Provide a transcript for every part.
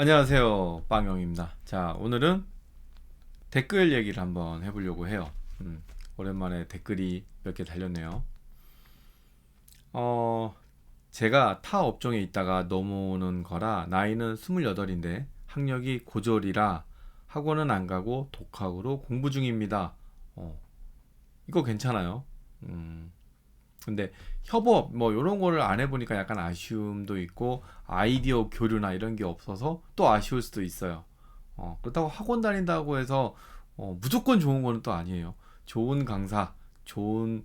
안녕하세요, 빵영입니다. 자, 오늘은 댓글 얘기를 한번 해보려고 해요. 오랜만에 댓글이 몇 개 달렸네요. 어, 제가 타 업종에 있다가 넘어오는 거라 나이는 28인데 학력이 고졸이라 학원은 안 가고 독학으로 공부 중입니다. 어, 이거 괜찮아요. 음, 근데 협업 뭐 이런 거를 안 해보니까 약간 아쉬움도 있고 아이디어 교류나 이런 게 없어서 또 아쉬울 수도 있어요. 그렇다고 학원 다닌다고 해서 무조건 좋은 거는 또 아니에요. 좋은 강사, 좋은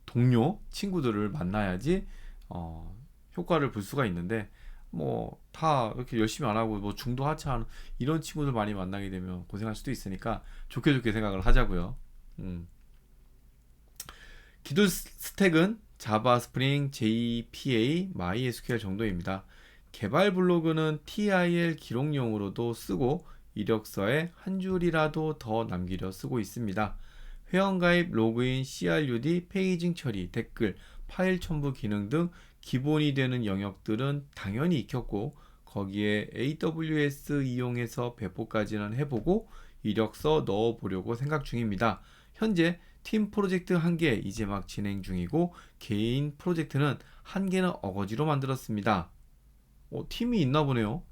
동료, 친구들을 만나야지 어, 효과를 볼 수가 있는데 뭐 다 이렇게 열심히 안 하고 뭐 중도 하차하는 이런 친구들 많이 만나게 되면 고생할 수도 있으니까 좋게 좋게 생각을 하자고요. 음. 기존 스택은 자바, 스프링, JPA, MySQL 정도입니다. 개발 블로그는 TIL 기록용으로도 쓰고 이력서에 한 줄이라도 더 남기려 쓰고 있습니다. 회원가입, 로그인, CRUD, 페이징 처리, 댓글, 파일 첨부 기능 등 기본이 되는 영역들은 당연히 익혔고 거기에 AWS 이용해서 배포까지는 해보고 이력서 넣어보려고 생각 중입니다. 현재 팀 프로젝트 1개 이제 막 진행 중이고 개인 프로젝트는 1개는 어거지로 만들었습니다. 팀이 있나 보네요.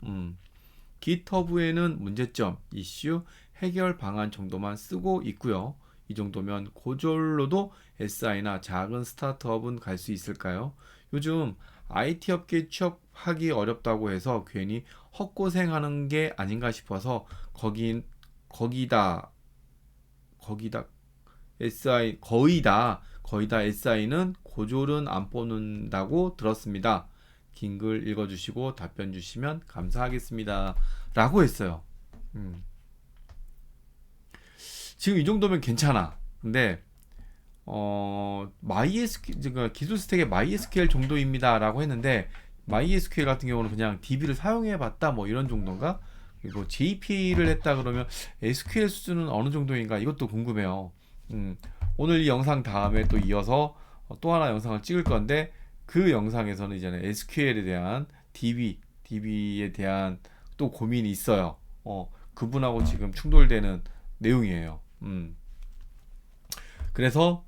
GitHub에는 문제점, 이슈, 해결 방안 정도만 쓰고 있고요. 이 정도면 고졸로도 SI나 작은 스타트업은 갈 수 있을까요? 요즘 IT 업계 취업하기 어렵다고 해서 괜히 헛고생하는 게 아닌가 싶어서 거기다 거기다 거의 다 SI는 고졸은 안 뽑는다고 들었습니다. 긴 글 읽어주시고 답변 주시면 감사하겠습니다. 라고 했어요. 음. 지금 이 정도면 괜찮아. 근데 MySQL 그러니까 기술 스택의 MySQL 정도입니다라고 했는데 MySQL 같은 경우는 그냥 DB를 사용해봤다 뭐 이런 정도인가? 그리고 JPA를 했다 그러면 SQL 수준은 어느 정도인가? 이것도 궁금해요. 음, 오늘 이 영상 다음에 또 이어서 또 하나 영상을 찍을 건데 그 영상에서는 이제는 SQL에 대한 DB에 대한 또 고민이 있어요. 그분하고 지금 충돌되는 내용이에요. 그래서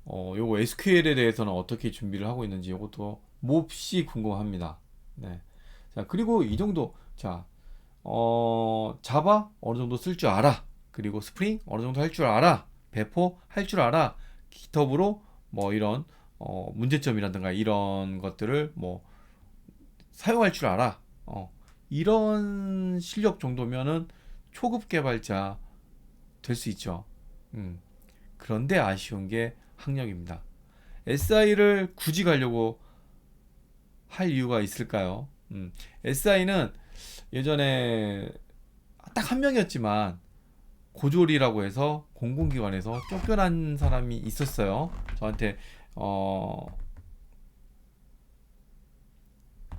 요거 SQL에 대해서는 어떻게 준비를 하고 있는지 이것도 몹시 궁금합니다. 네. 자, 그리고 이 정도 자, 자바 어느 정도 쓸 줄 알아. 그리고 스프링 어느 정도 할 줄 알아. 배포 할 줄 알아. 깃허브로 뭐 이런 문제점이라든가 이런 것들을 뭐 사용할 줄 알아. 이런 실력 정도면은 초급 개발자 될 수 있죠. 음. 그런데 아쉬운 게 학력입니다. SI를 굳이 가려고 할 이유가 있을까요? SI는 예전에 딱 한 명이었지만 고졸이라고 해서 공공기관에서 쫓겨난 사람이 있었어요. 저한테 어,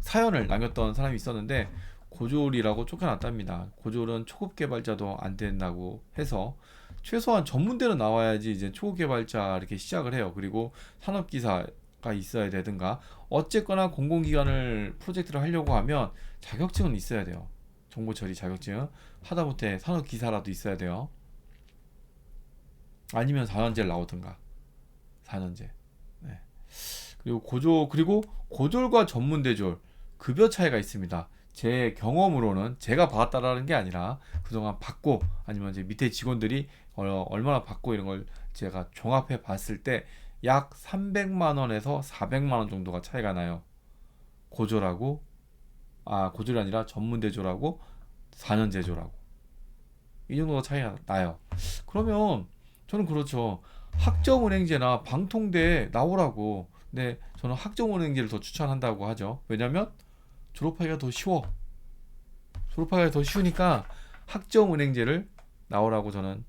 사연을 남겼던 사람이 있었는데 고졸이라고 쫓겨났답니다. 고졸은 초급 개발자도 안 된다고 해서 최소한 전문대로 나와야지 이제 초급 개발자 이렇게 시작을 해요. 그리고 산업기사가 있어야 되든가 어쨌거나 공공기관을 프로젝트를 하려고 하면 자격증은 있어야 돼요. 정보처리 자격증 하다못해 산업기사라도 있어야 돼요. 아니면 4년제를 나오든가 4년제. 네. 그리고 고졸과 전문대졸 급여 차이가 있습니다. 제 경험으로는 제가 받았다라는 게 아니라 그동안 받고 아니면 이제 밑에 직원들이 얼마나 받고 이런 걸 제가 종합해 봤을 때 약 300만 원에서 400만 원 정도가 차이가 나요. 고졸하고 고졸이 아니라 전문대졸하고 4년제졸하고 이 정도가 차이가 나요. 그러면 저는 그렇죠. 학점은행제나 방통대 나오라고. 근데 저는 학점은행제를 더 추천한다고 하죠. 왜냐면 졸업하기가 더 쉬워. 졸업하기가 더 쉬우니까 학점은행제를 나오라고 저는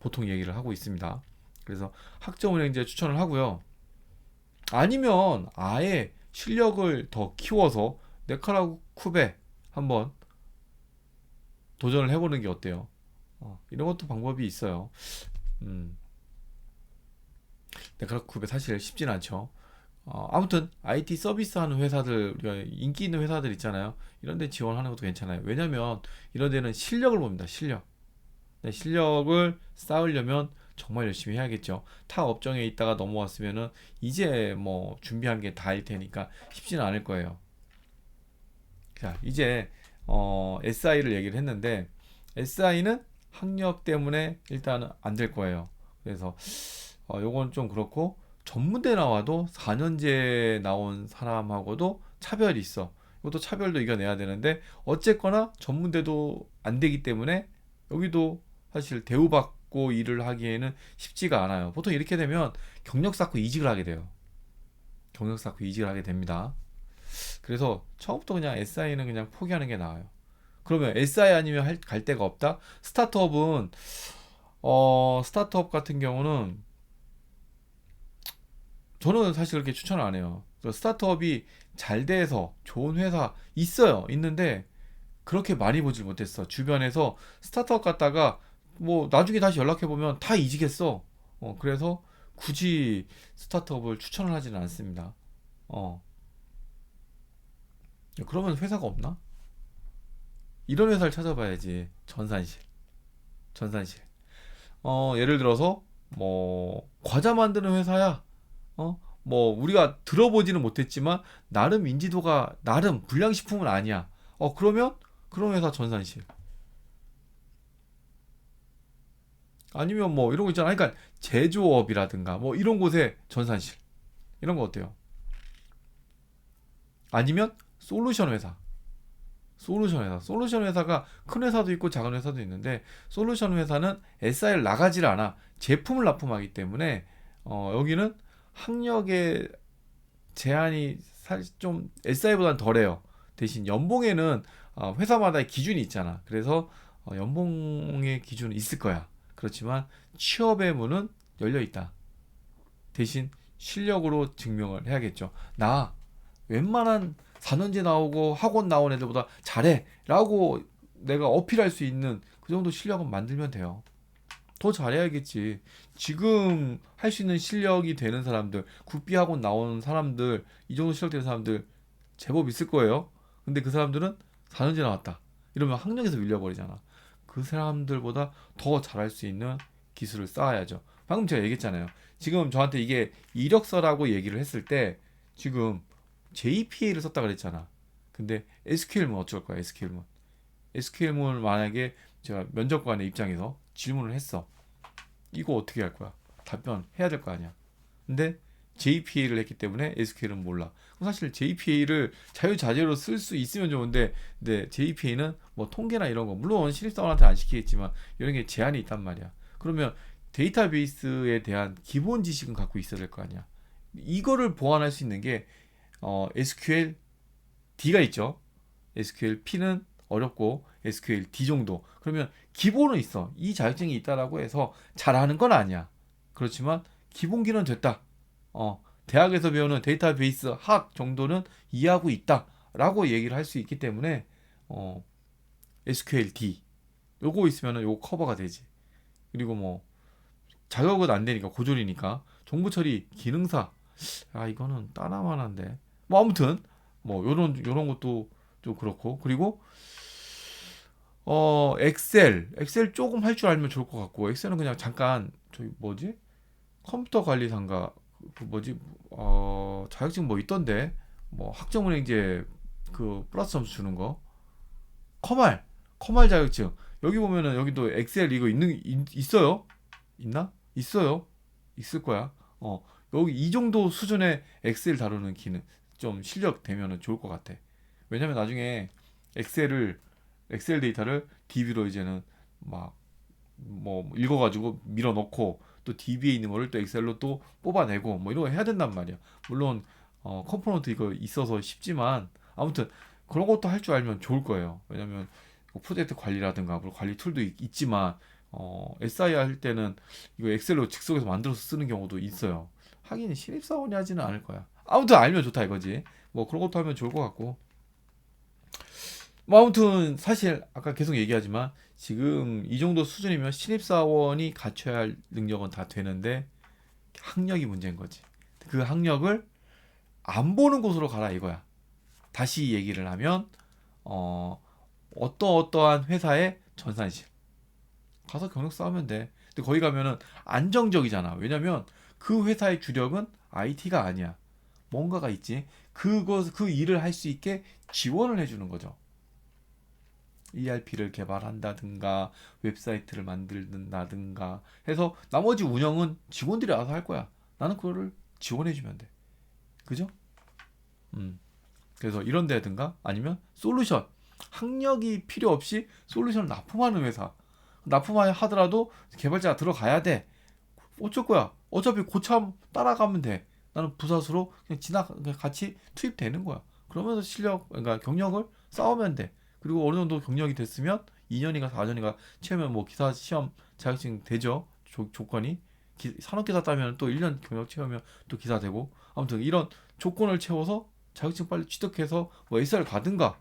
보통 얘기를 하고 있습니다. 그래서 학점은행제 추천을 하고요. 아니면 아예 실력을 더 키워서 네카라쿠베 한번 도전을 해보는 게 어때요? 이런 것도 방법이 있어요. 음, 네카라쿠베 사실 쉽진 않죠. 아무튼 IT 서비스 하는 회사들, 우리가 인기 있는 회사들 있잖아요. 이런 데 지원하는 것도 괜찮아요. 왜냐면 이런 데는 실력을 봅니다. 실력. 네, 실력을 쌓으려면 정말 열심히 해야겠죠. 타 업종에 있다가 넘어왔으면은 이제 뭐 준비한 게 다일 테니까 쉽지는 않을 거예요. 자, 이제 SI를 얘기를 했는데 SI는 학력 때문에 일단은 안 될 거예요. 그래서 요건 좀 그렇고 전문대 나와도 4년제 나온 사람하고도 차별이 있어. 이것도 차별도 이겨내야 되는데 어쨌거나 전문대도 안 되기 때문에 여기도 사실 대우받고 일을 하기에는 쉽지가 않아요. 보통 이렇게 되면 경력 쌓고 이직을 하게 돼요. 경력 쌓고 이직을 하게 됩니다. 그래서 처음부터 그냥 SI는 그냥 포기하는 게 나아요. 그러면 SI 아니면 갈 데가 없다? 스타트업 같은 경우는 저는 사실 그렇게 추천을 안 해요. 스타트업이 잘 돼서 좋은 회사 있어요. 있는데 그렇게 많이 보질 못했어. 주변에서 스타트업 갔다가 뭐 나중에 다시 연락해 보면 다 이직했어. 그래서 굳이 스타트업을 추천을 하지는 않습니다. 어, 그러면 회사가 없나? 이런 회사를 찾아봐야지. 전산실. 전산실. 예를 들어서 뭐 과자 만드는 회사야. 뭐 우리가 들어보지는 못했지만 나름 인지도가 나름 불량식품은 아니야. 그러면 그런 회사 전산실. 아니면 뭐 이런 거 있잖아. 그러니까 제조업이라든가 뭐 이런 곳에 전산실. 이런 거 어때요? 아니면 솔루션 회사. 솔루션 회사. 솔루션 회사가 큰 회사도 있고 작은 회사도 있는데 솔루션 회사는 SI를 나가질 않아. 제품을 납품하기 때문에 여기는 학력의 제한이 사실 좀 SI보다는 덜해요. 대신 연봉에는 회사마다 기준이 있잖아. 그래서 연봉의 기준은 있을 거야. 그렇지만 취업의 문은 열려 있다. 대신 실력으로 증명을 해야겠죠. 나 웬만한 4년제 나오고 학원 나온 애들보다 잘해 라고 내가 어필할 수 있는 그 정도 실력은 만들면 돼요. 더 잘해야겠지. 지금 할 수 있는 실력이 되는 사람들, 국비학원 나온 사람들, 이 정도 실력 되는 사람들 제법 있을 거예요. 근데 그 사람들은 4년제 나왔다. 이러면 학력에서 밀려버리잖아. 그 사람들보다 더 잘할 수 있는 기술을 쌓아야죠. 방금 제가 얘기했잖아요. 지금 저한테 이게 이력서라고 얘기를 했을 때 지금 JPA를 썼다 그랬잖아. 근데 SQL문 어쩔 거야, SQL문. SQL문을 만약에 제가 면접관의 입장에서 질문을 했어. 이거 어떻게 할 거야? 답변해야 될 거 아니야. 근데 JPA를 했기 때문에 SQL은 몰라. 그럼 사실 JPA를 자유자재로 쓸 수 있으면 좋은데, 근데 JPA는 뭐 통계나 이런 거, 물론 신입사원한테 안 시키겠지만, 이런 게 제한이 있단 말이야. 그러면 데이터베이스에 대한 기본 지식은 갖고 있어야 될 거 아니야. 이거를 보완할 수 있는 게 SQL D가 있죠. SQL P는 어렵고 SQL D 정도. 그러면 기본은 있어. 이 자격증이 있다라고 해서 잘하는 건 아니야. 그렇지만 기본기는 됐다. 대학에서 배우는 데이터베이스 학 정도는 이해하고 있다라고 얘기를 할 수 있기 때문에 SQL D 요거 있으면은 요거 커버가 되지. 그리고 뭐 자격은 안 되니까 고졸이니까 정보 처리 기능사 이거는 따나만한데 뭐 아무튼 뭐 요런 것도 좀 그렇고 그리고 엑셀 조금 할 줄 알면 좋을 것 같고 엑셀은 그냥 잠깐 저기 뭐지 컴퓨터 관리사인가 그 뭐지 자격증 뭐 있던데 뭐 학점은행제 그 플러스 점수 주는 거 커말 자격증 여기 보면은 여기도 엑셀 이거 있어요 있나 있어요 있을 거야 여기 이 정도 수준의 엑셀 다루는 기능 좀 실력 되면은 좋을 것 같아 왜냐면 나중에 엑셀을 엑셀 데이터를 DB로 이제는 막 뭐 읽어가지고 밀어넣고 또 DB에 있는 거를 또 엑셀로 또 뽑아내고 뭐 이런 거 해야 된단 말이야. 물론 컴포넌트 이거 있어서 쉽지만 아무튼 그런 것도 할 줄 알면 좋을 거예요. 왜냐면 프로젝트 관리라든가 물론 관리 툴도 있지만 SI 할 때는 이거 엑셀로 즉석에서 만들어서 쓰는 경우도 있어요. 하긴 신입사원이 하지는 않을 거야. 아무튼 알면 좋다 이거지. 뭐 그런 것도 하면 좋을 것 같고. 뭐 아무튼 사실 아까 계속 얘기하지만 지금 이 정도 수준이면 신입사원이 갖춰야 할 능력은 다 되는데 학력이 문제인 거지. 그 학력을 안 보는 곳으로 가라 이거야. 다시 얘기를 하면 어떠한 회사의 전산실 가서 경력 쌓으면 돼. 근데 거기 가면은 안정적이잖아. 왜냐면 그 회사의 주력은 IT가 아니야. 뭔가가 있지. 그 일을 할 수 있게 지원을 해주는 거죠. ERP를 개발한다든가 웹사이트를 만든다든가 해서 나머지 운영은 직원들이 알아서 할 거야. 나는 그거를 지원해주면 돼. 그죠? 음. 그래서 이런 데든가 아니면 솔루션. 학력이 필요 없이 솔루션을 납품하는 회사. 납품하더라도 개발자가 들어가야 돼. 어쩔 거야. 어차피 고참 따라가면 돼. 나는 부사수로 그냥 같이 투입되는 거야. 그러면서 그러니까 경력을 쌓으면 돼. 그리고 어느 정도 경력이 됐으면 2년인가 4년인가 채우면 뭐 기사 시험 자격증 되죠. 조건이. 산업기사 따면 또 1년 경력 채우면 또 기사 되고. 아무튼 이런 조건을 채워서 자격증 빨리 취득해서 뭐 SR 가든가.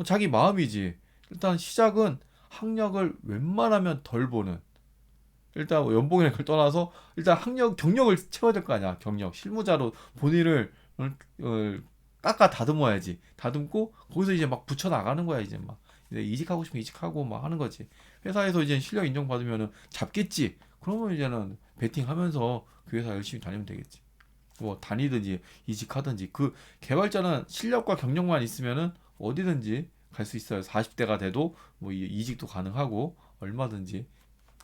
자기 마음이지. 일단 시작은 학력을 웬만하면 덜 보는. 일단 뭐 연봉이나 걸 떠나서 일단 경력을 채워야 될 거 아니야. 경력 실무자로 본인을 깎아 다듬어야지. 다듬고 거기서 이제 막 붙여 나가는 거야. 이제 막 이제 이직하고 싶으면 이직하고 막 하는 거지. 회사에서 이제 실력 인정받으면은 잡겠지. 그러면 이제는 베팅하면서 그 회사 열심히 다니면 되겠지. 뭐 다니든지 이직하든지. 그 개발자는 실력과 경력만 있으면은 어디든지 갈 수 있어요. 40대가 돼도 뭐 이직도 가능하고 얼마든지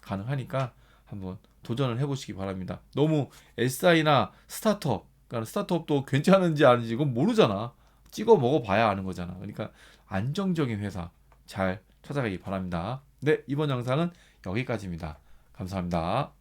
가능하니까 한번 도전을 해보시기 바랍니다. 너무 SI나 스타트업, 그러니까 스타트업도 괜찮은지 아닌지 이건 모르잖아. 찍어 먹어봐야 아는 거잖아. 그러니까 안정적인 회사 잘 찾아가기 바랍니다. 네, 이번 영상은 여기까지입니다. 감사합니다.